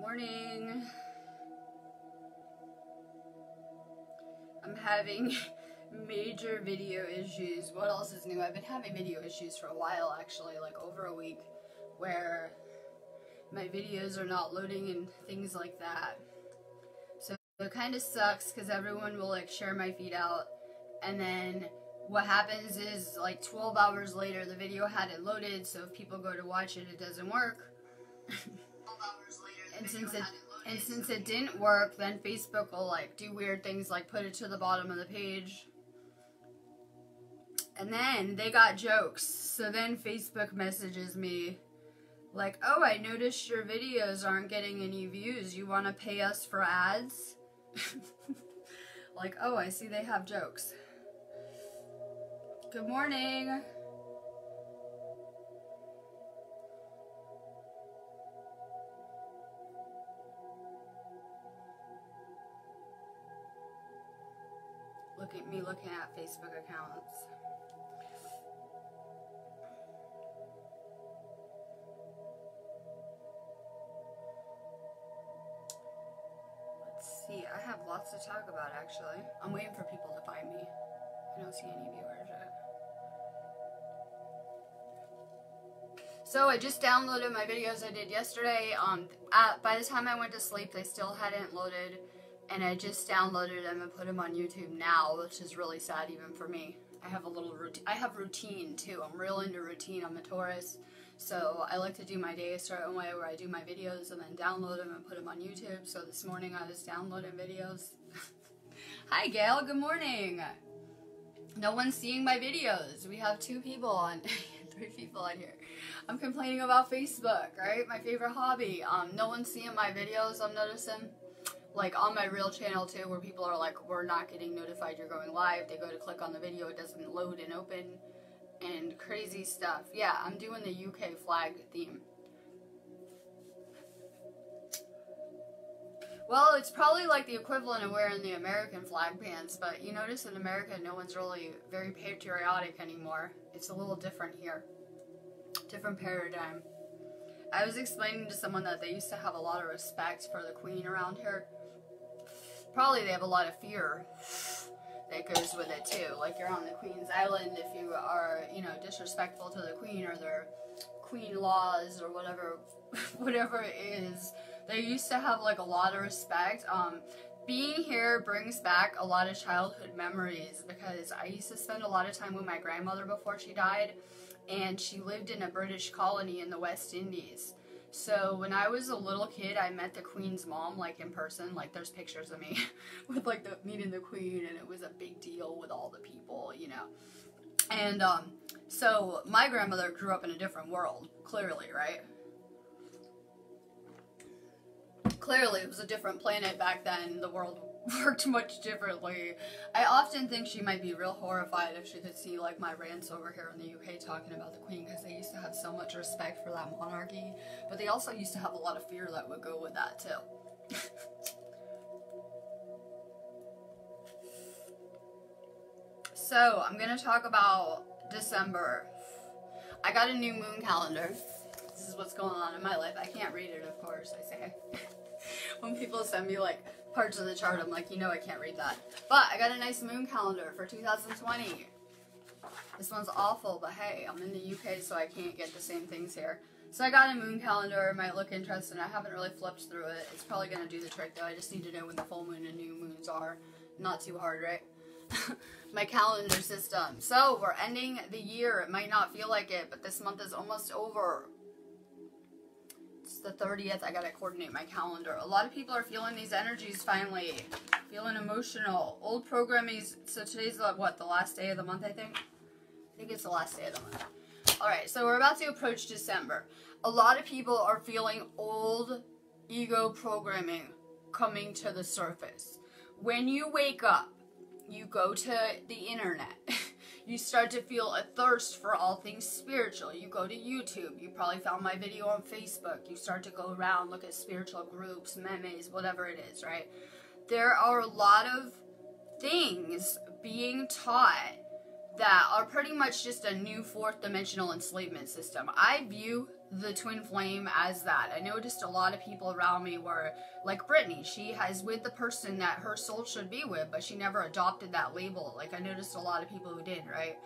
Morning. I'm having major video issues. What else is new? I've been having video issues for a while, actually, like over a week, where my videos are not loading and things like that. So it kind of sucks because everyone will like share my feed out, and then what happens is like 12 hours later the video hadn't loaded, so if people go to watch it, it doesn't work. And since it didn't work, then Facebook will like do weird things like put it to the bottom of the page. And then they got jokes. So then Facebook messages me like, "Oh, I noticed your videos aren't getting any views. You want to pay us for ads?" Like, "Oh, I see they have jokes." Good morning. Look at me looking at Facebook accounts. Let's see, I have lots to talk about actually. I'm waiting for people to find me. I don't see any viewers yet. So I just downloaded my videos I did yesterday. By the time I went to sleep, they still hadn't loaded. And I just downloaded them and put them on YouTube now, which is really sad even for me. I have a little routine. I have routine too. I'm real into routine. I'm a Taurus. So I like to do my day a certain way where I do my videos and then download them and put them on YouTube. So this morning I was downloading videos. Hi Gail, good morning. No one's seeing my videos. We have 2 people on, 3 people on here. I'm complaining about Facebook, right? My favorite hobby. No one's seeing my videos, I'm noticing. Like on my real channel too, where people are like, "We're not getting notified you're going live." They go to click on the video, it doesn't load and open, and crazy stuff. Yeah, I'm doing the UK flag theme. Well, it's probably like the equivalent of wearing the American flag pants, but you notice in America no one's really very patriotic anymore. It's a little different here. Different paradigm. I was explaining to someone that they used to have a lot of respect for the Queen around here. Probably they have a lot of fear that goes with it too. Like you're on the Queen's Island if you are, you know, disrespectful to the Queen or their Queen laws or whatever it is. They used to have like a lot of respect. Being here brings back a lot of childhood memories because I used to spend a lot of time with my grandmother before she died, and she lived in a British colony in the West Indies. So when I was a little kid, I met the Queen's mom, like in person. Like there's pictures of me with like meeting the Queen, and it was a big deal with all the people, you know. And so my grandmother grew up in a different world, clearly, right? Clearly it was a different planet back then. The world worked much differently. I often think she might be real horrified if she could see like my rants over here in the UK talking about the Queen, because they used to have so much respect for that monarchy, but they also used to have a lot of fear that would go with that too. So I'm gonna talk about December. I got a new moon calendar. This is what's going on in my life. I can't read it, of course, I say. When people send me like parts of the chart, I'm like, you know I can't read that. But I got a nice moon calendar for 2020. This one's awful, but hey, I'm in the UK, so I can't get the same things here. So I got a moon calendar. It might look interesting. I haven't really flipped through it. It's probably going to do the trick, though. I just need to know when the full moon and new moons are. Not too hard, right? My calendar system. So we're ending the year. It might not feel like it, but this month is almost over. It's the 30th. I gotta coordinate my calendar. A lot of people are feeling these energies finally. Feeling emotional. Old programming. So today's what, the last day of the month, I think? I think it's the last day of the month. Alright, so we're about to approach December. A lot of people are feeling old ego programming coming to the surface. When you wake up, you go to the internet. You start to feel a thirst for all things spiritual. You go to YouTube. You probably found my video on Facebook. You start to go around, look at spiritual groups, memes, whatever it is, right? There are a lot of things being taught that are pretty much just a new 4th dimensional enslavement system. I view the twin flame as that. I noticed a lot of people around me were like Brittany. She is with the person that her soul should be with, but she never adopted that label. Like I noticed a lot of people who did, right?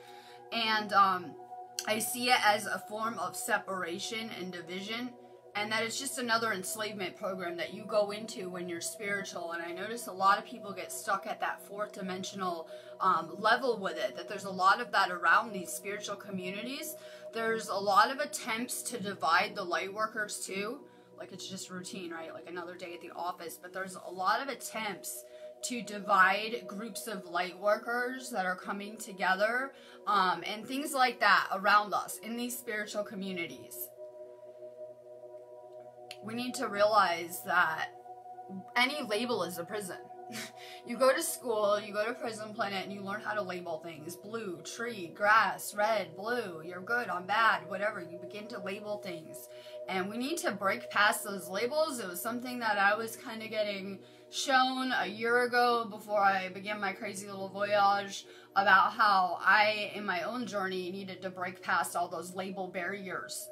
And I see it as a form of separation and division, and that it's just another enslavement program that you go into when you're spiritual. And I notice a lot of people get stuck at that fourth dimensional level with it, that there's a lot of that around these spiritual communities. There's a lot of attempts to divide the light workers too. Like it's just routine, right? Like another day at the office. But there's a lot of attempts to divide groups of light workers that are coming together and things like that around us in these spiritual communities. We need to realize that any label is a prison. You go to school, you go to Prison Planet, and you learn how to label things. Blue, tree, grass, red, blue, you're good, I'm bad, whatever. You begin to label things. And we need to break past those labels. It was something that I was kind of getting shown a year ago before I began my crazy little voyage about how I, in my own journey, needed to break past all those label barriers.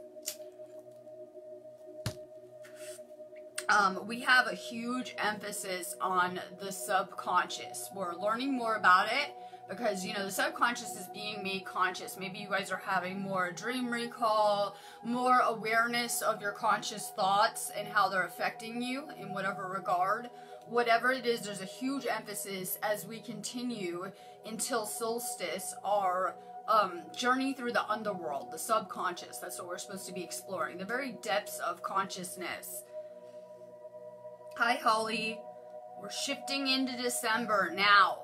We have a huge emphasis on the subconscious. We're learning more about it because, you know, the subconscious is being made conscious. Maybe you guys are having more dream recall, more awareness of your conscious thoughts and how they're affecting you in whatever regard. Whatever it is, there's a huge emphasis as we continue until solstice, our journey through the underworld, the subconscious. That's what we're supposed to be exploring, the very depths of consciousness. Hi, Holly. We're shifting into December now.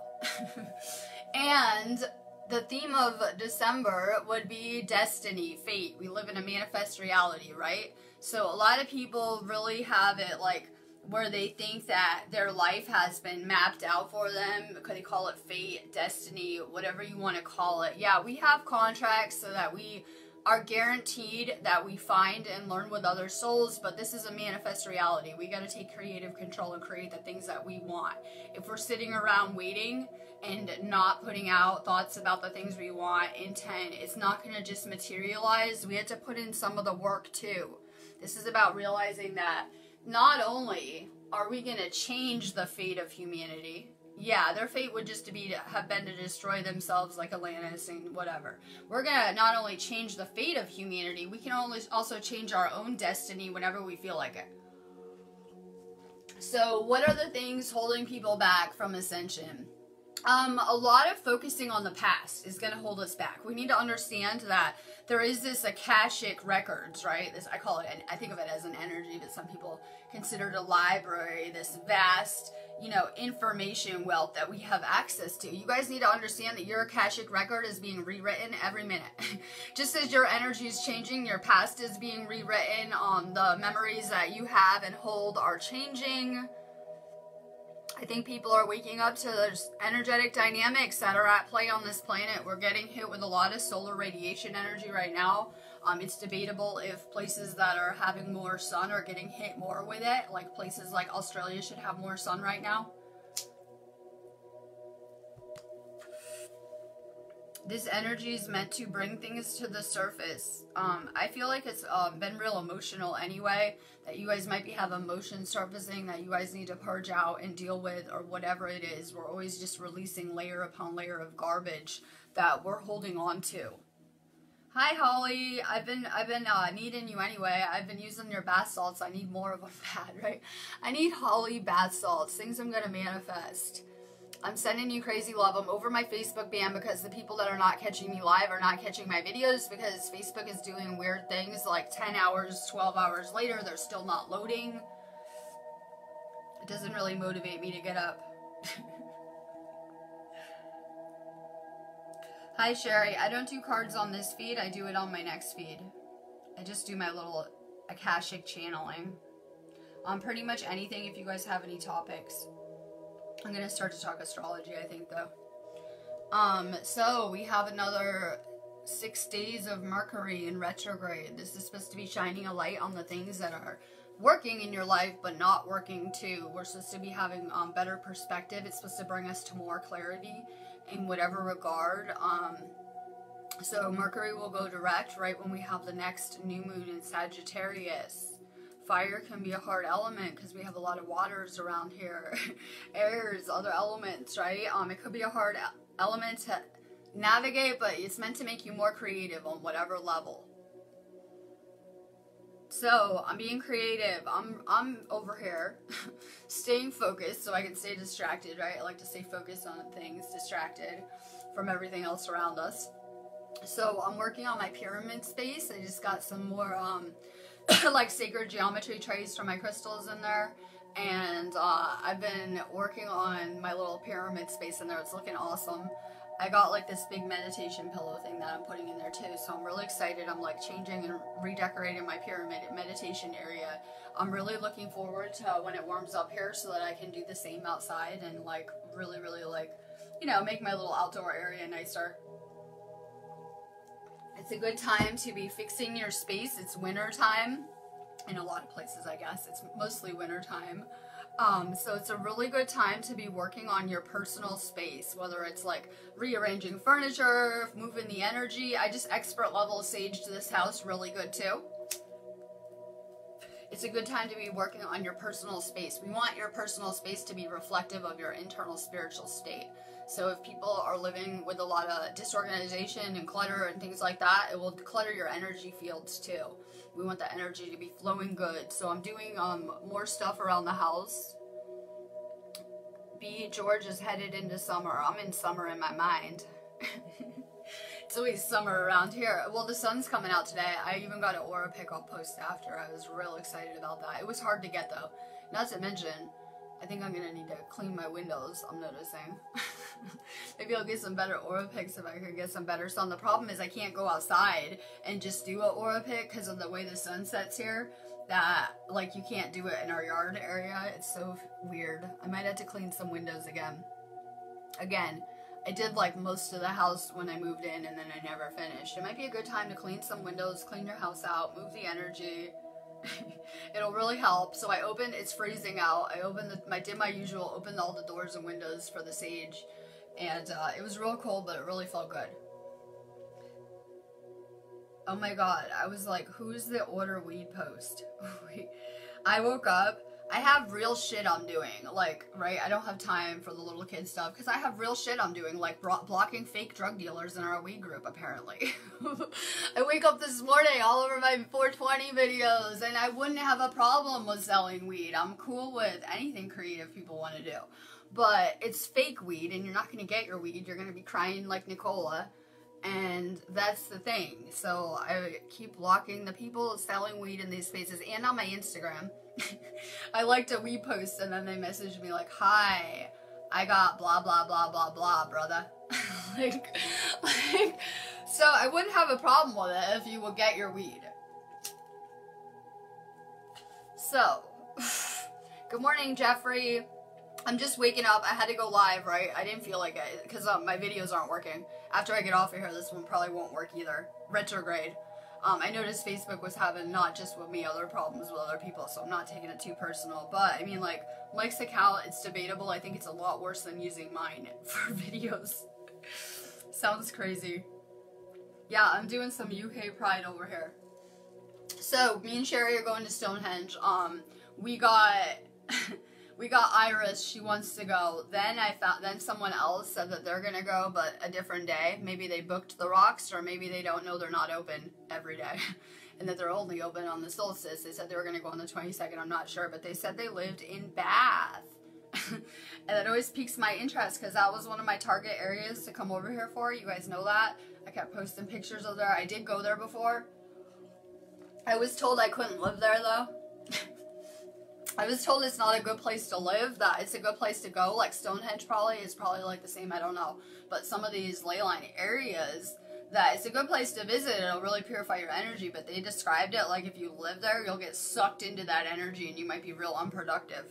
And the theme of December would be destiny, fate. We live in a manifest reality, right? So a lot of people really have it like where they think that their life has been mapped out for them. Because they call it fate, destiny, whatever you want to call it. Yeah, we have contracts so that we are guaranteed that we find and learn with other souls, but this is a manifest reality. We got to take creative control and create the things that we want. If we're sitting around waiting and not putting out thoughts about the things we want, intent, it's not going to just materialize. We have to put in some of the work too. This is about realizing that not only are we going to change the fate of humanity, yeah, their fate would just have been to destroy themselves like Atlantis and whatever. We're going to not only change the fate of humanity, we can also change our own destiny whenever we feel like it. So what are the things holding people back from ascension? A lot of focusing on the past is going to hold us back. We need to understand that there is this Akashic records, right? This, I call it, I think of it as an energy, but some people consider it a library, this vast, you know, information wealth that we have access to. You guys need to understand that your Akashic record is being rewritten every minute. Just as your energy is changing, your past is being rewritten. The memories that you have and hold are changing. I think people are waking up to those energetic dynamics that are at play on this planet. We're getting hit with a lot of solar radiation energy right now. It's debatable if places that are having more sun are getting hit more with it. Like places like Australia should have more sun right now. This energy is meant to bring things to the surface. I feel like it's been real emotional anyway, that you guys might have emotions surfacing that you guys need to purge out and deal with, or whatever it is. We're always just releasing layer upon layer of garbage that we're holding on to. Hi, Holly. I've been needing you anyway. I've been using your bath salts. I need more of them bad, right? I need Holly bath salts, things I'm going to manifest. I'm sending you crazy love. I'm over my Facebook ban because the people that are not catching me live are not catching my videos because Facebook is doing weird things like 10 hours, 12 hours later, they're still not loading. It doesn't really motivate me to get up. Hi, Sherry. I don't do cards on this feed. I do it on my next feed. I just do my little Akashic channeling. Pretty much anything if you guys have any topics. I'm going to start to talk astrology, I think, though. So we have another 6 days of Mercury in retrograde. This is supposed to be shining a light on the things that are working in your life, but not working too. We're supposed to be having better perspective. It's supposed to bring us to more clarity in whatever regard. So Mercury will go direct right when we have the next new moon in Sagittarius. Fire can be a hard element because we have a lot of waters around here. Airs, other elements, right? It could be a hard element to navigate, but it's meant to make you more creative on whatever level. So I'm being creative. I'm over here staying focused so I can stay distracted, right? I like to stay focused on things, distracted from everything else around us. So I'm working on my pyramid space. I just got some more like sacred geometry trays from my crystals in there, and I've been working on my little pyramid space in there. It's looking awesome. I got like this big meditation pillow thing that I'm putting in there too, so I'm really excited. I'm like changing and redecorating my pyramid meditation area. I'm really looking forward to when it warms up here so that I can do the same outside and like really like, you know, make my little outdoor area nicer. It's a good time to be fixing your space. It's winter time in a lot of places, I guess. It's mostly winter time. So it's a really good time to be working on your personal space, whether it's like rearranging furniture, moving the energy. I just expert level saged this house really good too. It's a good time to be working on your personal space. We want your personal space to be reflective of your internal spiritual state. So if people are living with a lot of disorganization and clutter and things like that, it will clutter your energy fields too. We want the energy to be flowing good. So I'm doing more stuff around the house. B. George is headed into summer. I'm in summer in my mind. It's always summer around here. Well, the sun's coming out today. I even got an aura pick I'll post after. I was real excited about that. It was hard to get though. Not to mention, I think I'm gonna need to clean my windows, I'm noticing. Maybe I'll get some better aura picks if I could get some better sun. The problem is I can't go outside and just do an aura pick because of the way the sun sets here. That, like, you can't do it in our yard area. It's so weird. I might have to clean some windows again. I did like most of the house when I moved in and then I never finished. It might be a good time to clean some windows, clean your house out, move the energy. It'll really help. So I opened, it's freezing out. I did my usual, opened all the doors and windows for the sage. And it was real cold, but it really felt good. Oh my god, I was like, who's the order weed post? I woke up, I have real shit I'm doing, like, right, I don't have time for the little kid stuff, because I have real shit I'm doing, like blocking fake drug dealers in our weed group, apparently. I wake up this morning all over my 420 videos, and I wouldn't have a problem with selling weed. I'm cool with anything creative people want to do. But it's fake weed, and you're not going to get your weed, you're going to be crying like Nicola. And that's the thing. So I keep blocking the people selling weed in these spaces and on my Instagram. I liked a weed post and then they messaged me like, hi, I got blah, blah, blah, blah, blah, brother. like, so I wouldn't have a problem with it if you would get your weed. So, good morning, Jeffrey. I'm just waking up. I had to go live, right? I didn't feel like it because my videos aren't working. After I get off of here, this one probably won't work either. Retrograde. I noticed Facebook was having, not just with me, other problems with other people, so I'm not taking it too personal. But, I mean, like, Mike's account, it's debatable. I think it's a lot worse than using mine for videos. Sounds crazy. Yeah, I'm doing some UK Pride over here. So, me and Sherry are going to Stonehenge. We got Iris, she wants to go. Then someone else said that they're gonna go, but a different day. Maybe they booked the rocks, or maybe they don't know they're not open every day. And that they're only open on the solstice. They said they were gonna go on the 22nd, I'm not sure, but they said they lived in Bath. And that always piques my interest, because that was one of my target areas to come over here for. You guys know that. I kept posting pictures of there. I did go there before. I was told I couldn't live there, though. I was told it's not a good place to live, that it's a good place to go, like Stonehenge probably is probably like the same, I don't know. But some of these ley line areas, that it's a good place to visit, it'll really purify your energy, but they described it like if you live there, you'll get sucked into that energy and you might be real unproductive.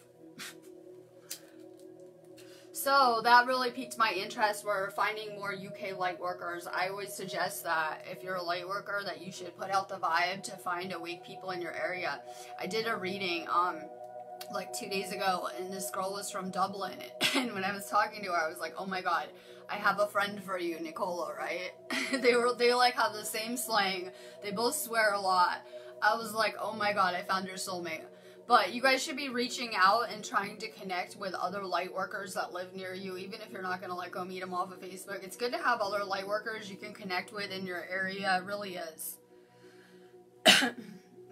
So that really piqued my interest. We're finding more UK light workers. I always suggest that if you're a light worker, that you should put out the vibe to find awake people in your area. I did a reading, like 2 days ago, and this girl was from Dublin, and when I was talking to her, I was like, oh my god, I have a friend for you, Nicola, right? they like have the same slang, they both swear a lot. I was like, oh my god, I found your soulmate. But you guys should be reaching out and trying to connect with other light workers that live near you, even if you're not going to like go meet them off of Facebook. It's good to have other light workers you can connect with in your area. It really is.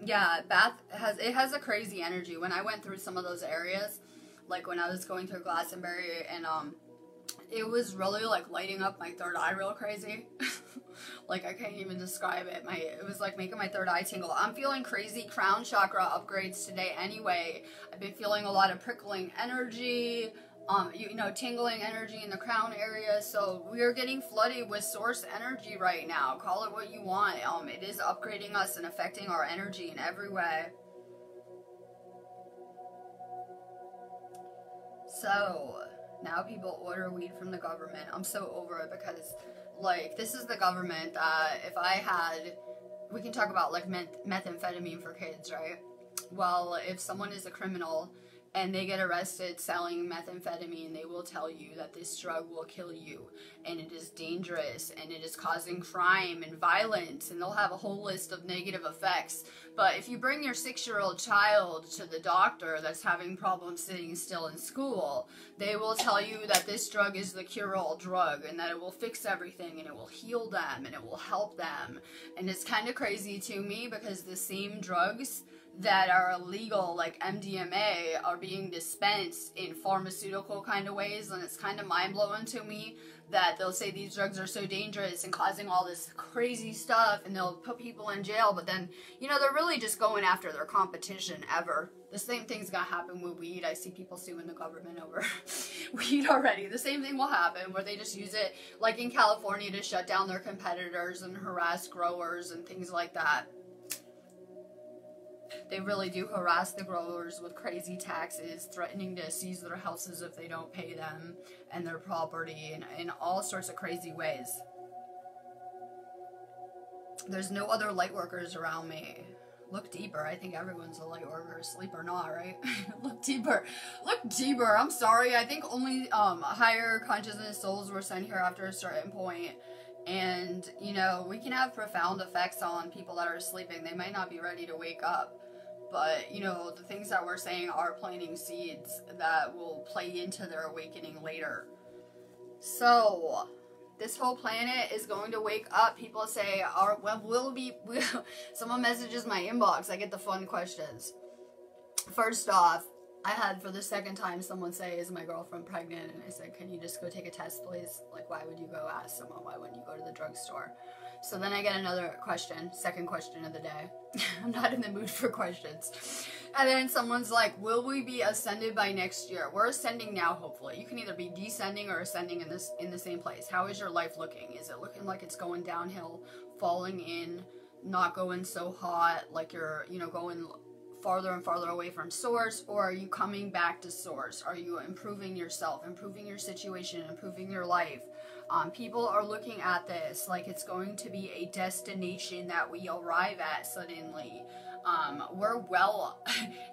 Yeah, Bath has a crazy energy. When I went through some of those areas, like when I was going through Glastonbury, and it was really like lighting up my third eye real crazy. Like I can't even describe it. It was like making my third eye tingle. I'm feeling crazy crown chakra upgrades today anyway. I've been feeling a lot of prickling energy, you know, tingling energy in the crown area. So we are getting flooded with source energy right now. Call it what you want. It is upgrading us and affecting our energy in every way. So now people order weed from the government. I'm so over it because, like, this is the government that if I had, we can talk about like methamphetamine for kids, right? Well, if someone is a criminal and they get arrested selling methamphetamine, they will tell you that this drug will kill you, and it is dangerous, and it is causing crime and violence, and they'll have a whole list of negative effects. But if you bring your 6-year-old child to the doctor that's having problems sitting still in school, they will tell you that this drug is the cure-all drug, and that it will fix everything, and it will heal them, and it will help them. And it's kind of crazy to me because the same drugs that are illegal, like MDMA, are being dispensed in pharmaceutical kind of ways, and it's kind of mind-blowing to me that they'll say these drugs are so dangerous and causing all this crazy stuff, and they'll put people in jail, but then, you know, they're really just going after their competition ever. The same thing's gonna happen with weed. I see people suing the government over weed already. The same thing will happen where they just use it, like in California, to shut down their competitors and harass growers and things like that. They really do harass the growers with crazy taxes, threatening to seize their houses if they don't pay them, and their property, and in all sorts of crazy ways. There's no other light workers around me. Look deeper. I think everyone's a light worker, asleep or not, right? Look deeper. Look deeper. I'm sorry. I think only higher consciousness souls were sent here after a certain point. And, you know, we can have profound effects on people that are sleeping. They might not be ready to wake up. But, you know, the things that we're saying are planting seeds that will play into their awakening later. So, this whole planet is going to wake up. People say, someone messages my inbox. I get the fun questions. First off, I had for the second time someone say, is my girlfriend pregnant? And I said, can you just go take a test, please? Like, why would you go ask someone? Why wouldn't you go to the drugstore? So then I get another question, second question of the day. I'm not in the mood for questions. And then someone's like, will we be ascended by next year? We're ascending now, hopefully. You can either be descending or ascending in the same place. How is your life looking? Is it looking like it's going downhill, falling in, not going so hot, like you're, you know, going farther and farther away from source, or are you coming back to source? Are you improving yourself, improving your situation, improving your life? People are looking at this like it's going to be a destination that we arrive at suddenly. We're well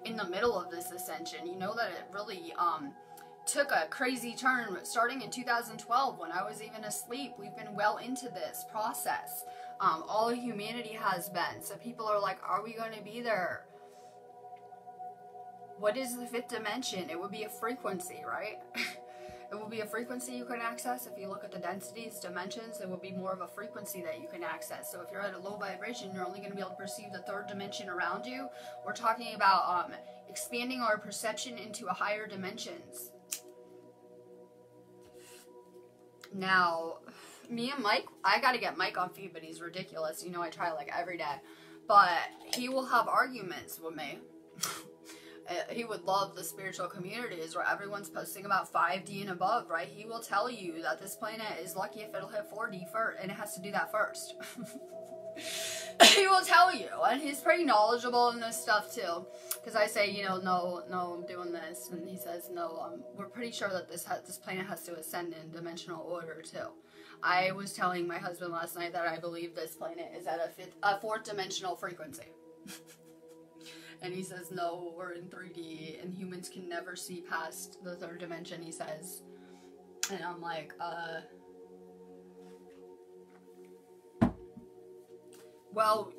in the middle of this ascension. You know that it really took a crazy turn starting in 2012 when I was even asleep. We've been well into this process. All of humanity has been. So people are like, are we going to be there? What is the fifth dimension? It would be a frequency, right? It will be a frequency you can access. If you look at the densities, dimensions, it will be more of a frequency that you can access. So if you're at a low vibration, you're only going to be able to perceive the third dimension around you. We're talking about expanding our perception into a higher dimensions. Now, me and Mike, I got to get Mike on feed, but he's ridiculous. You know, I try like every day. But he will have arguments with me. He would love the spiritual communities where everyone's posting about 5D and above, right? He will tell you that this planet is lucky if it'll hit 4D first, and it has to do that first. He will tell you, and he's pretty knowledgeable in this stuff too. Because I say, you know, no, I'm doing this, and he says, no, we're pretty sure that this planet has to ascend in dimensional order too. I was telling my husband last night that I believe this planet is at a fourth dimensional frequency. And he says, no, we're in 3D and humans can never see past the third dimension, he says. And I'm like, well,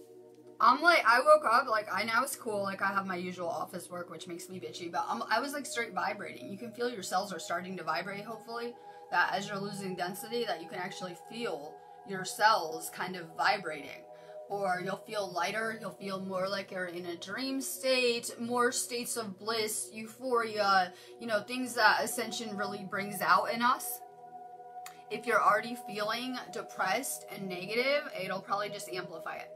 I'm like, I woke up, like, I know it's cool, like, I have my usual office work, which makes me bitchy, but I was, like, straight vibrating. You can feel your cells are starting to vibrate, hopefully, that as you're losing density, that you can actually feel your cells kind of vibrating. Or you'll feel lighter, you'll feel more like you're in a dream state, more states of bliss, euphoria, you know, things that Ascension really brings out in us. If you're already feeling depressed and negative, it'll probably just amplify it.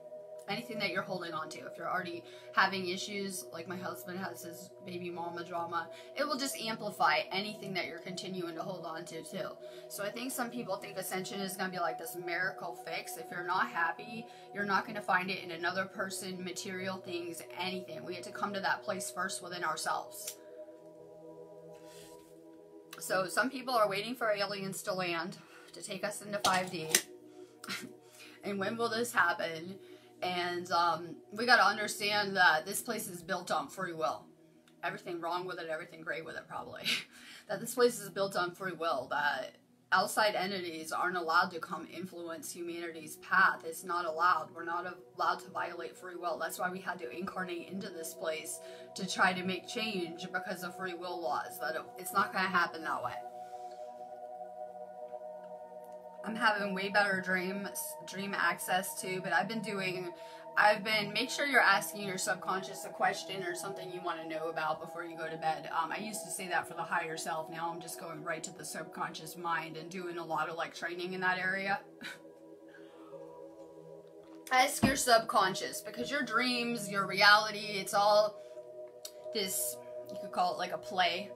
Anything that you're holding on to. If you're already having issues, like my husband has his baby mama drama, it will just amplify anything that you're continuing to hold on to too. So I think some people think Ascension is going to be like this miracle fix. If you're not happy, you're not going to find it in another person, material things, anything. We have to come to that place first within ourselves. So some people are waiting for aliens to land to take us into 5D. And when will this happen? And we got to understand that this place is built on free will. Everything wrong with it, everything great with it, probably. That this place is built on free will. That outside entities aren't allowed to come influence humanity's path. It's not allowed. We're not allowed to violate free will. That's why we had to incarnate into this place to try to make change because of free will laws. That it's not going to happen that way. I'm having way better dream access too, but make sure you're asking your subconscious a question or something you want to know about before you go to bed. I used to say that for the higher self. Now I'm just going right to the subconscious mind and doing a lot of like training in that area. Ask your subconscious, because your dreams, your reality, it's all this, you could call it like a play.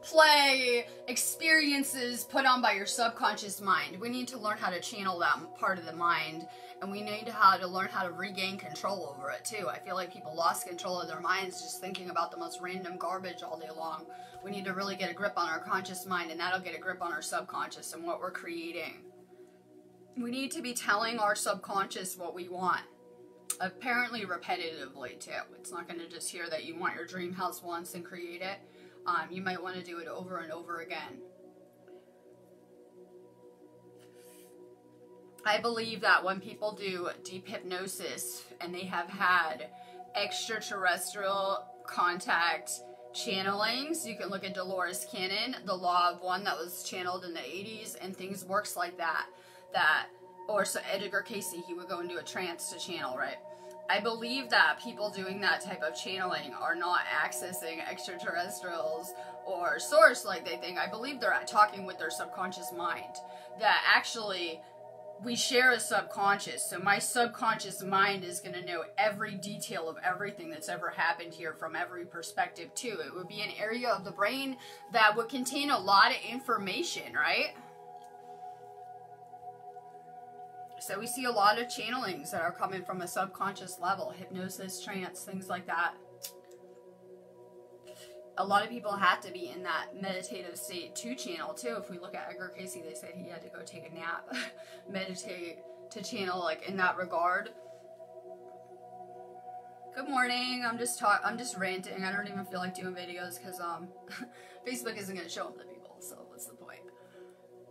Play, experiences put on by your subconscious mind. We need to learn how to channel that part of the mind, and we need to learn how to regain control over it too. I feel like people lost control of their minds just thinking about the most random garbage all day long. We need to really get a grip on our conscious mind, and that'll get a grip on our subconscious and what we're creating. We need to be telling our subconscious what we want. Apparently repetitively too. It's not going to just hear that you want your dream house once and create it. You might want to do it over and over again. I believe that when people do deep hypnosis and they have had extraterrestrial contact channelings, you can look at Dolores Cannon, the Law of One that was channeled in the 80s, and things works like that. Or so Edgar Casey, he would go into a trance to channel, right? I believe that people doing that type of channeling are not accessing extraterrestrials or source like they think. I believe they're talking with their subconscious mind. That actually, we share a subconscious. So my subconscious mind is going to know every detail of everything that's ever happened here from every perspective too. It would be an area of the brain that would contain a lot of information, right? So we see a lot of channelings that are coming from a subconscious level, hypnosis, trance, things like that. A lot of people have to be in that meditative state to channel too. If we look at Edgar Casey, they said he had to go take a nap, meditate to channel like in that regard. Good morning. I'm just ranting. I don't even feel like doing videos because Facebook isn't going to show them to people. So what's the point?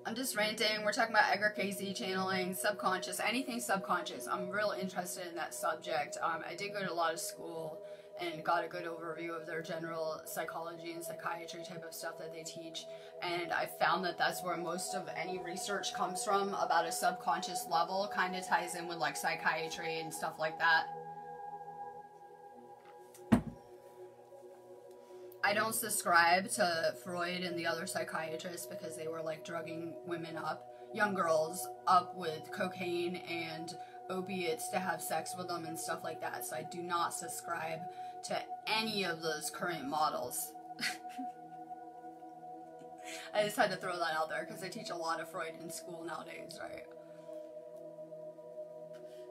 I'm just ranting. We're talking about Edgar Casey channeling, subconscious, anything subconscious. I'm real interested in that subject. I did go to a lot of school and got a good overview of their general psychology and psychiatry type of stuff that they teach. And I found that that's where most of any research comes from about a subconscious level. Kind of ties in with like psychiatry and stuff like that. I don't subscribe to Freud and the other psychiatrists because they were like drugging women up, young girls up with cocaine and opiates to have sex with them and stuff like that. So I do not subscribe to any of those current models. I just had to throw that out there because I teach a lot of Freud in school nowadays, right?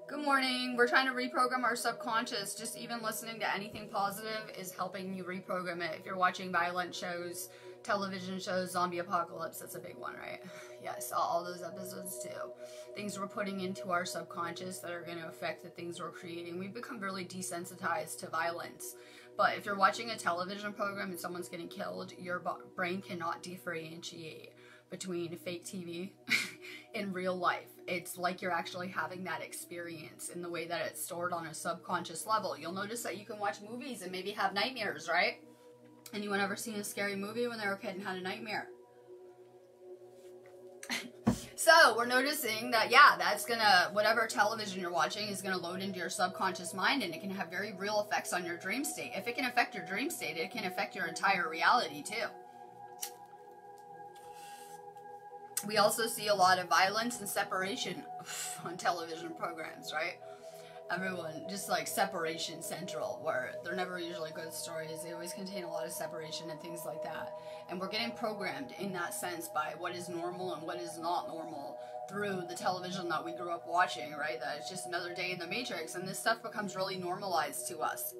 Good morning. We're trying to reprogram our subconscious. Just even listening to anything positive is helping you reprogram it. If you're watching violent shows, television shows, zombie apocalypse, that's a big one, right? Yes, all those episodes too. Things we're putting into our subconscious that are going to affect the things we're creating. We've become really desensitized to violence. But if you're watching a television program and someone's getting killed, your brain cannot differentiate between fake TV and real life. It's like you're actually having that experience in the way that it's stored on a subconscious level. You'll notice that you can watch movies and maybe have nightmares, right? Anyone ever seen a scary movie when they were a kid and had a nightmare? So we're noticing that, yeah, that's gonna, whatever television you're watching is gonna load into your subconscious mind, and it can have very real effects on your dream state. If it can affect your dream state, it can affect your entire reality too. We also see a lot of violence and separation on television programs, right? Everyone, just like Separation Central, where they're never usually good stories. They always contain a lot of separation and things like that. And we're getting programmed in that sense by what is normal and what is not normal through the television that we grew up watching, right? That it's just another day in the Matrix, and this stuff becomes really normalized to us.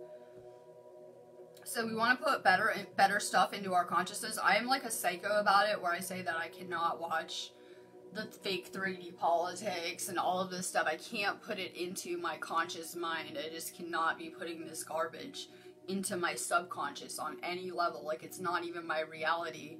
So we want to put better stuff into our consciousness. I am like a psycho about it, where I say that I cannot watch the fake 3D politics and all of this stuff. I can't put it into my conscious mind. I just cannot be putting this garbage into my subconscious on any level. Like, it's not even my reality,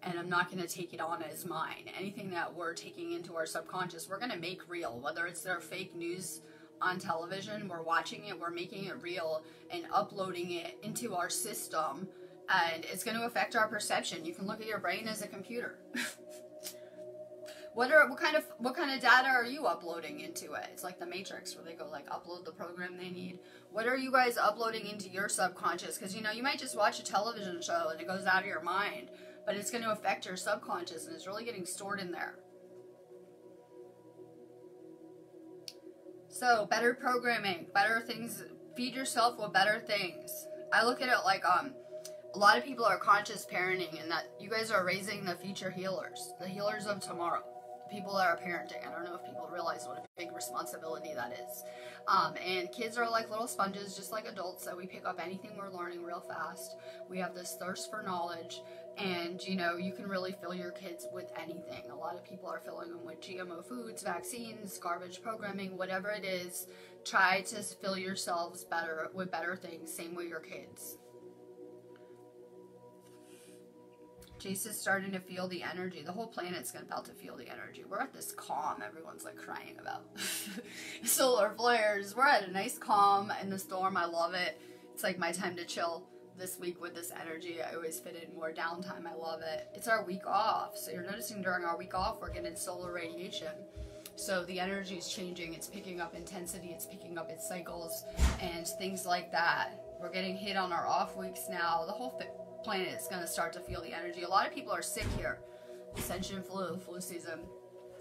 and I'm not going to take it on as mine. Anything that we're taking into our subconscious, we're going to make real. Whether it's their fake news on television, we're watching it, we're making it real and uploading it into our system, and it's going to affect our perception. You can look at your brain as a computer. What kind of data are you uploading into it? It's like the Matrix, where they go like upload the program they need. What are you guys uploading into your subconscious? Because, you know, you might just watch a television show and it goes out of your mind, but it's going to affect your subconscious, and it's really getting stored in there. So, better programming, better things, feed yourself with better things. I look at it like, a lot of people are conscious parenting, and that you guys are raising the future healers, the healers of tomorrow. People that are parenting. I don't know if people realize what a big responsibility that is. And kids are like little sponges, just like adults, so we pick up anything we're learning real fast. We have this thirst for knowledge, and, you know, you can really fill your kids with anything. A lot of people are filling them with GMO foods, vaccines, garbage programming, whatever it is. Try to fill yourselves better with better things. Same with your kids. Jace is starting to feel the energy. The whole planet's about to feel the energy. We're at this calm everyone's like crying about. Solar flares. We're at a nice calm in the storm. I love it. It's like my time to chill this week with this energy. I always fit in more downtime. I love it. It's our week off. So you're noticing during our week off, we're getting solar radiation. So the energy is changing. It's picking up intensity. It's picking up its cycles and things like that. We're getting hit on our off weeks now. The whole planet is going to start to feel the energy. A lot of people are sick here. Ascension flu season.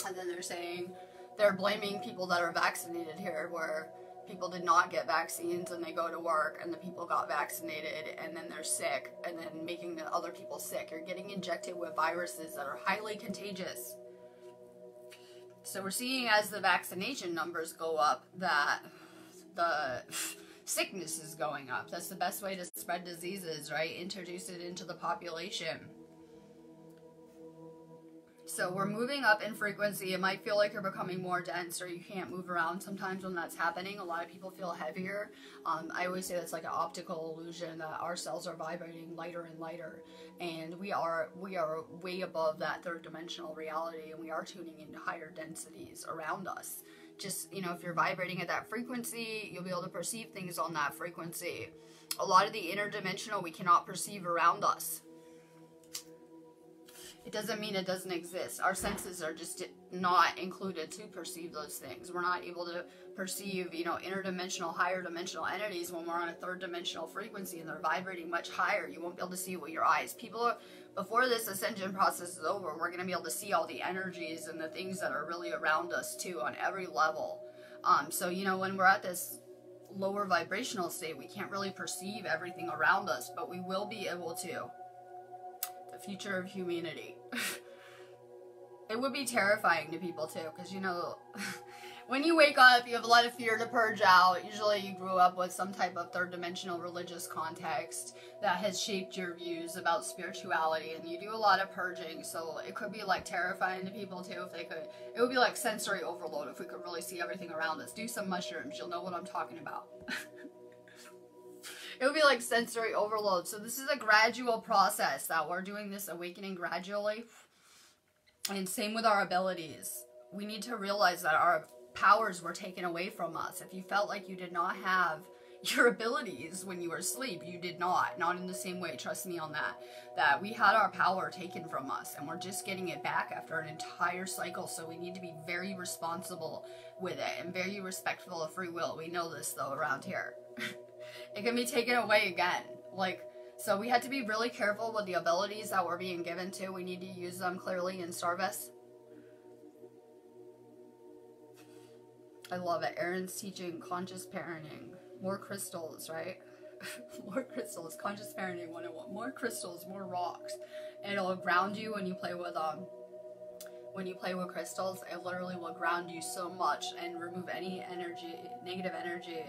And then they're saying they're blaming people that are vaccinated here, where people did not get vaccines and they go to work, and the people got vaccinated and then they're sick, and then making the other people sick. You're getting injected with viruses that are highly contagious. So we're seeing, as the vaccination numbers go up, that the sickness is going up. That's the best way to spread diseases, right? Introduce it into the population. So we're moving up in frequency. It might feel like you're becoming more dense, or you can't move around sometimes when that's happening. A lot of people feel heavier. I always say that's like an optical illusion, that our cells are vibrating lighter and lighter, and we are way above that third dimensional reality, and we are tuning into higher densities around us. Just, you know, if you're vibrating at that frequency, you'll be able to perceive things on that frequency. A lot of the interdimensional we cannot perceive around us. It doesn't mean it doesn't exist. Our senses are just not included to perceive those things. We're not able to perceive, you know, interdimensional, higher dimensional entities when we're on a third dimensional frequency and they're vibrating much higher. You won't be able to see it with your eyes. Before this ascension process is over, we're going to be able to see all the energies and the things that are really around us too, on every level. So, you know, when we're at this lower vibrational state, we can't really perceive everything around us, but we will be able to. The future of humanity. It would be terrifying to people too, because, you know, When you wake up, you have a lot of fear to purge out. Usually you grew up with some type of third-dimensional religious context that has shaped your views about spirituality, and you do a lot of purging, so it could be like terrifying to people too if they could. It would be like sensory overload if we could really see everything around us. Do some mushrooms, you'll know what I'm talking about. It would be like sensory overload. So this is a gradual process that we're doing this awakening gradually. And same with our abilities. We need to realize that our powers were taken away from us. If you felt like you did not have your abilities when you were asleep, you did not in the same way, trust me on that we had our power taken from us, and we're just getting it back after an entire cycle. So we need to be very responsible with it and very respectful of free will. We know this though around here. It can be taken away again, so we had to be really careful with the abilities that we're being given to. We need to use them clearly in service. I love it. Aaron's teaching conscious parenting. More crystals, right? More crystals. Conscious parenting 101. More crystals, more rocks. And it'll ground you when you play with crystals. It literally will ground you so much and remove any energy, negative energy.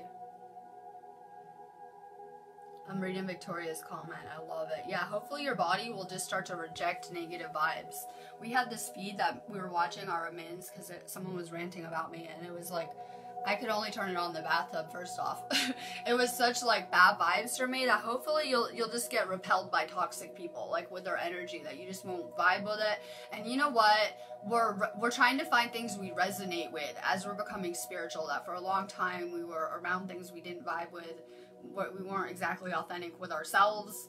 I'm reading Victoria's comment. I love it. Yeah, hopefully your body will just start to reject negative vibes. We had this feed that we were watching our amends because someone was ranting about me, and it was like, I could only turn it on in the bathtub, first off. It was such like bad vibes for me that hopefully you'll just get repelled by toxic people, like with their energy, that you just won't vibe with it. And you know what? We're trying to find things we resonate with as we're becoming spiritual, that for a long time we were around things we didn't vibe with. We weren't exactly authentic with ourselves,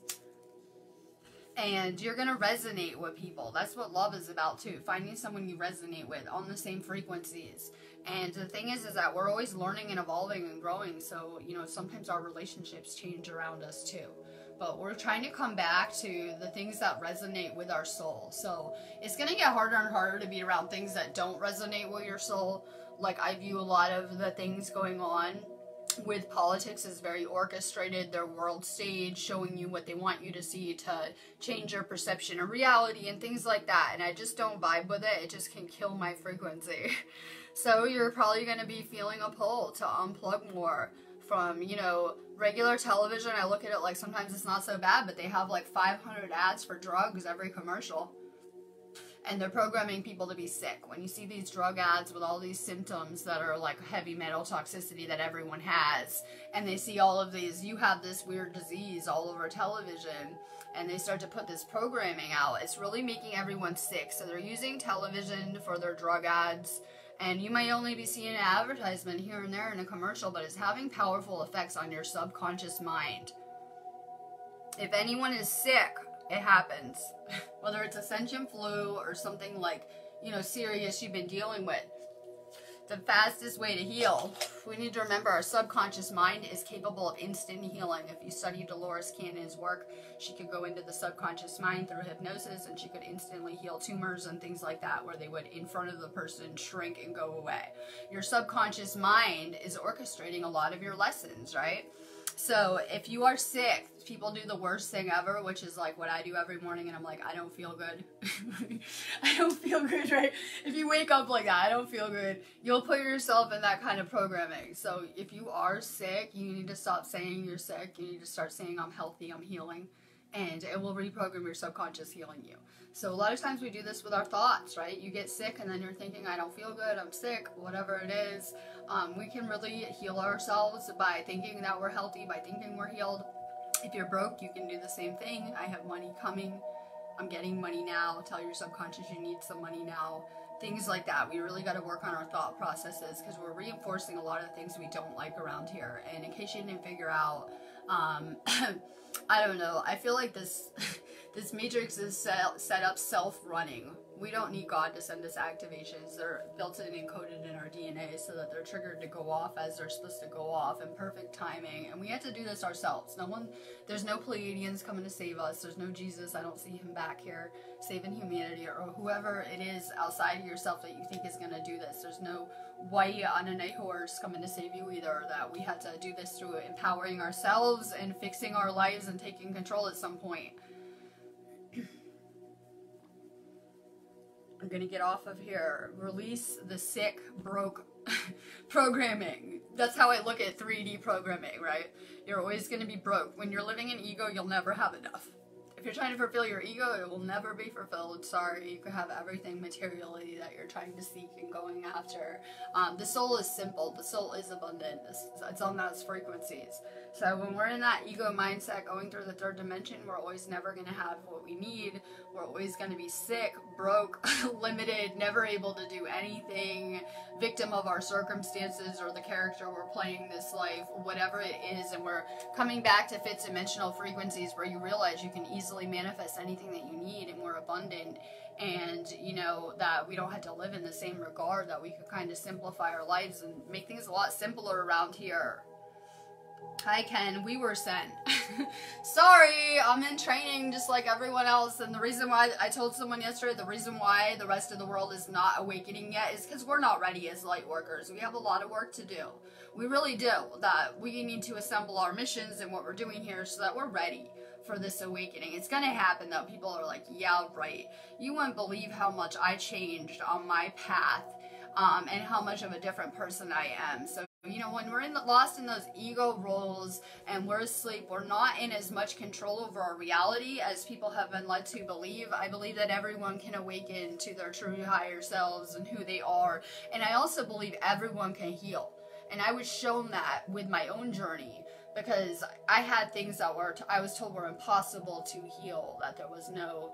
and you're gonna resonate with people. That's what love is about too, finding someone you resonate with on the same frequencies. And the thing is that we're always learning and evolving and growing, so you know, sometimes our relationships change around us too, but we're trying to come back to the things that resonate with our soul. So it's gonna get harder and harder to be around things that don't resonate with your soul. Like, I view a lot of the things going on with politics is very orchestrated, their world stage, showing you what they want you to see to change your perception of reality and things like that, and I just don't vibe with it. It just can kill my frequency. So you're probably going to be feeling a pull to unplug more from, you know, regular television. I look at it like sometimes it's not so bad, but they have like 500 ads for drugs every commercial. And they're programming people to be sick. When you see these drug ads with all these symptoms that are like heavy metal toxicity that everyone has, and they see all of these, you have this weird disease all over television, and they start to put this programming out, it's really making everyone sick. So they're using television for their drug ads, and you might only be seeing an advertisement here and there in a commercial, but it's having powerful effects on your subconscious mind. If anyone is sick, it happens. Whether it's Ascension flu or something like, you know, serious you've been dealing with. The fastest way to heal, we need to remember our subconscious mind is capable of instant healing. If you study Dolores Cannon's work, she could go into the subconscious mind through hypnosis, and she could instantly heal tumors and things like that, where they would, in front of the person, shrink and go away. Your subconscious mind is orchestrating a lot of your lessons, right? So if you are sick, people do the worst thing ever, which is like what I do every morning, and I'm like, I don't feel good. I don't feel good, right? If you wake up like that, I don't feel good, you'll put yourself in that kind of programming. So if you are sick, you need to stop saying you're sick. You need to start saying I'm healthy, I'm healing, and it will reprogram your subconscious healing you. So a lot of times we do this with our thoughts, right? You get sick and then you're thinking, I don't feel good, I'm sick, whatever it is. We can really heal ourselves by thinking that we're healthy, by thinking we're healed. If you're broke, you can do the same thing. I have money coming. I'm getting money now. Tell your subconscious you need some money now. Things like that. We really got to work on our thought processes, because we're reinforcing a lot of the things we don't like around here. And in case you didn't figure out, I don't know, I feel like this this matrix is set up self-running. We don't need God to send us activations. They're built in and encoded in our DNA so that they're triggered to go off as they're supposed to go off in perfect timing. And we have to do this ourselves. There's no Pleiadians coming to save us. There's no Jesus. I don't see him back here saving humanity, or whoever it is outside of yourself that you think is going to do this. There's no white on a horse coming to save you either. That we had to do this through empowering ourselves and fixing our lives and taking control at some point. I'm gonna get off of here. Release the sick, broke programming. That's how I look at 3D programming, right? You're always going to be broke. When you're living in ego, you'll never have enough. If you're trying to fulfill your ego, it will never be fulfilled. Sorry, you could have everything materially that you're trying to seek and going after. The soul is simple. The soul is abundant. It's on those frequencies. So when we're in that ego mindset going through the third dimension, we're always never going to have what we need. We're always going to be sick, broke, limited, never able to do anything, victim of our circumstances or the character we're playing this life, whatever it is. And we're coming back to fifth dimensional frequencies where you realize you can easily manifest anything that you need, and we're abundant, and you know that we don't have to live in the same regard, that we could kind of simplify our lives and make things a lot simpler around here. Hi Ken, we were sent. Sorry, I'm in training just like everyone else, and the reason why I told someone yesterday, the reason why the rest of the world is not awakening yet is because we're not ready as light workers. We have a lot of work to do. We really do. That we need to assemble our missions and what we're doing here so that we're ready for this awakening. It's gonna happen though. People are like, yeah, right. You wouldn't believe how much I changed on my path, and how much of a different person I am. So you know, when we're lost in those ego roles and we're asleep, we're not in as much control over our reality as people have been led to believe. I believe that everyone can awaken to their true higher selves and who they are. And I also believe everyone can heal. And I was shown that with my own journey, because I had things that I was told were impossible to heal, that there was no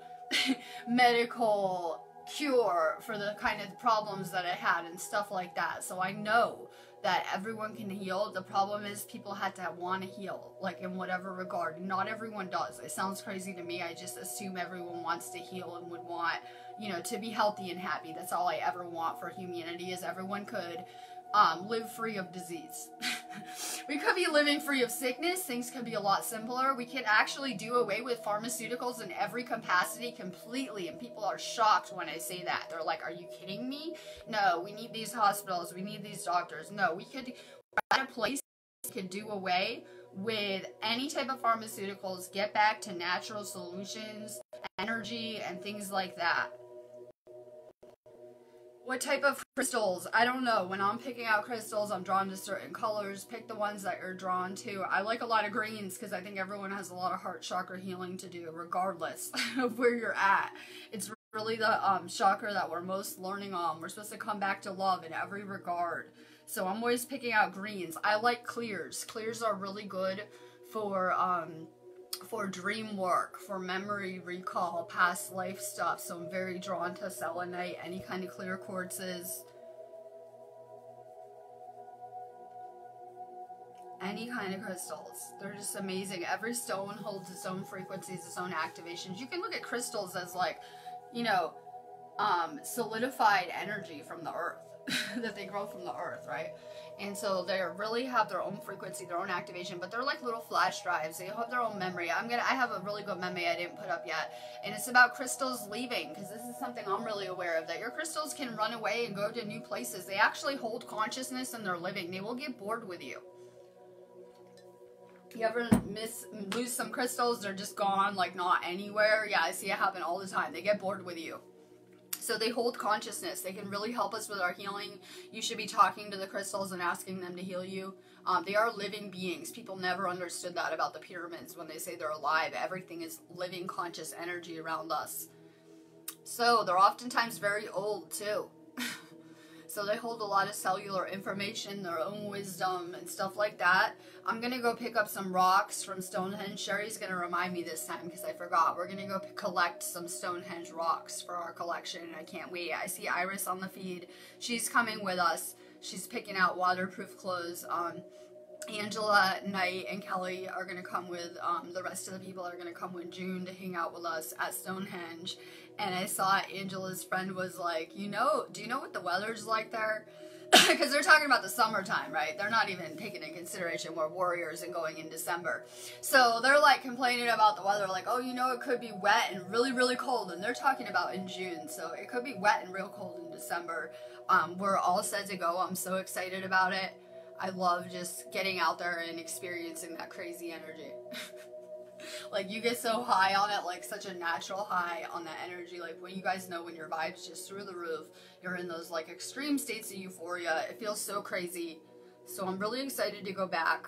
medical cure for the kind of problems that I had and stuff like that. So I know that everyone can heal. The problem is people had to want to heal, like in whatever regard. Not everyone does. It sounds crazy to me. I just assume everyone wants to heal and would want, you know, to be healthy and happy. That's all I ever want for humanity, is everyone could live free of disease. We could be living free of sickness. Things could be a lot simpler. We could actually do away with pharmaceuticals in every capacity completely, and people are shocked when I say that. They're like, are you kidding me? No, we need these hospitals. We need these doctors. No, we're at a place we could do away with any type of pharmaceuticals, get back to natural solutions, energy, and things like that. What type of crystals? I don't know. When I'm picking out crystals, I'm drawn to certain colors. Pick the ones that you're drawn to. I like a lot of greens because I think everyone has a lot of heart chakra healing to do, regardless of where you're at. It's really the chakra that we're most learning on. We're supposed to come back to love in every regard. So I'm always picking out greens. I like clears. Clears are really good for dream work, for memory recall, past life stuff. So I'm very drawn to selenite, any kind of clear quartzes, any kind of crystals. They're just amazing. Every stone holds its own frequencies, its own activations. You can look at crystals as like, you know, solidified energy from the earth. That they grow from the earth, right? And so they really have their own frequency, their own activation, but they're like little flash drives. They have their own memory. I have a really good memory I didn't put up yet, and it's about crystals leaving, because this is something I'm really aware of, that your crystals can run away and go to new places. They actually hold consciousness and they're living. They will get bored with you. You ever lose some crystals? They're just gone, like not anywhere. Yeah, I see it happen all the time. They get bored with you. So they hold consciousness. They can really help us with our healing. You should be talking to the crystals and asking them to heal you. They are living beings. People never understood that about the pyramids when they say they're alive. Everything is living conscious energy around us. So they're oftentimes very old too. So they hold a lot of cellular information, their own wisdom and stuff like that. I'm going to go pick up some rocks from Stonehenge. Sherry's going to remind me this time because I forgot. We're going to go collect some Stonehenge rocks for our collection. I can't wait. I see Iris on the feed. She's coming with us. She's picking out waterproof clothes. Angela, Knight, and Kelly are going to come with, the rest of the people are going to come with June to hang out with us at Stonehenge. And I saw Angela's friend was like, you know, do you know what the weather's like there? Because they're talking about the summertime, right? They're not even taking into consideration we're warriors and going in December. So they're like complaining about the weather, like, oh, you know, it could be wet and really, really cold. And they're talking about in June. So it could be wet and real cold in December. We're all set to go. I'm so excited about it. I love just getting out there and experiencing that crazy energy. Like, you get so high on it, like such a natural high on that energy. Like, when you guys know when your vibe's just through the roof, you're in those like extreme states of euphoria. It feels so crazy. So I'm really excited to go back.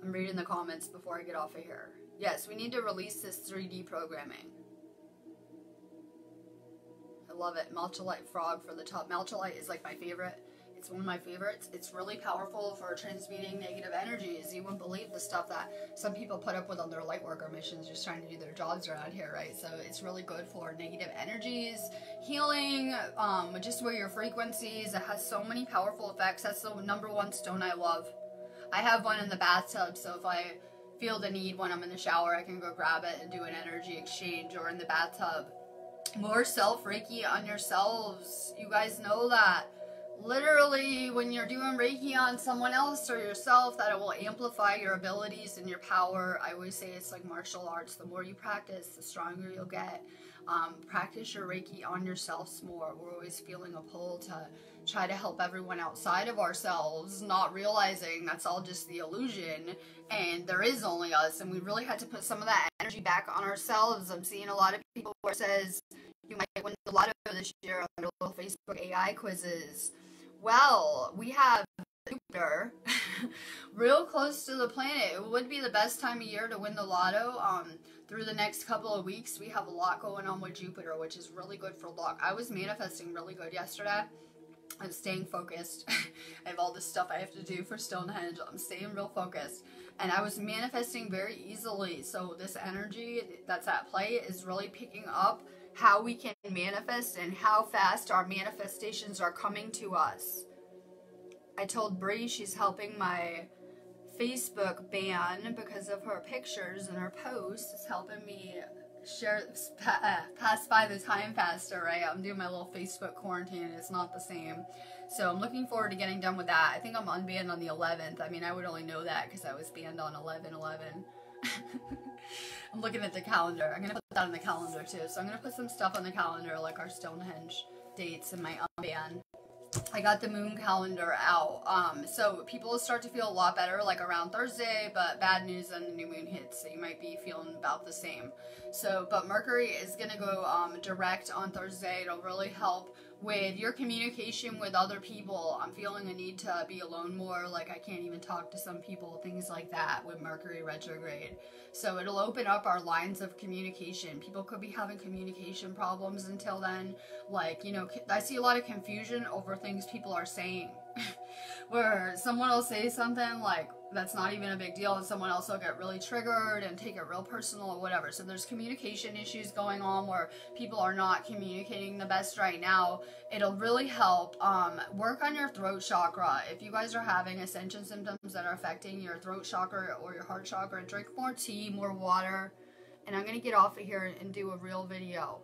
I'm reading the comments before I get off of here. Yes, we need to release this 3D programming. I love it. Malcholite frog for the top. Malcholite is like my favorite. It's one of my favorites. It's really powerful for transmuting negative energies. You wouldn't believe the stuff that some people put up with on their light worker missions just trying to do their jobs around here, right? So it's really good for negative energies, healing, just where your frequencies. It has so many powerful effects. That's the #1 stone I love. I have one in the bathtub, so if I feel the need when I'm in the shower, I can go grab it and do an energy exchange, or in the bathtub. More self-Reiki on yourselves. You guys know that. Literally, when you're doing Reiki on someone else or yourself, that it will amplify your abilities and your power. I always say it's like martial arts. The more you practice, the stronger you'll get. Practice your Reiki on yourselves more. We're always feeling a pull to try to help everyone outside of ourselves, not realizing that's all just the illusion, and there is only us, and we really had to put some of that energy back on ourselves. I'm seeing a lot of people where it says, you might win the lotto this year on their little Facebook AI quizzes. Well, we have Jupiter real close to the planet. It would be the best time of year to win the lotto. Through the next couple of weeks, we have a lot going on with Jupiter, which is really good for luck. I was manifesting really good yesterday. I'm staying focused. I have all this stuff I have to do for Stonehenge. I'm staying real focused. And I was manifesting very easily. So this energy that's at play is really picking up how we can manifest and how fast our manifestations are coming to us. I told Bree she's helping my Facebook ban because of her pictures and her posts. It's helping me pass by the time faster, right? I'm doing my little Facebook quarantine and it's not the same. So I'm looking forward to getting done with that. I think I'm unbanned on the 11th. I mean, I would only know that because I was banned on 11/11. I'm looking at the calendar. I'm going to put that on the calendar too. So I'm going to put some stuff on the calendar like our Stonehenge dates and my unban. I got the moon calendar out. So people will start to feel a lot better like around Thursday, but bad news when the new moon hits. So you might be feeling about the same. So, but Mercury is going to go direct on Thursday. It'll really help with your communication with other people. I'm feeling a need to be alone more, like I can't even talk to some people, things like that with Mercury retrograde. So it'll open up our lines of communication. People could be having communication problems until then. Like, you know, I see a lot of confusion over things people are saying. Where someone will say something like that's not even a big deal, and someone else will get really triggered and take it real personal or whatever. So there's communication issues going on where people are not communicating the best right now. It'll really help work on your throat chakra. If you guys are having Ascension symptoms that are affecting your throat chakra or your heart chakra, drink more tea, more water. And I'm going to get off of here and do a real video.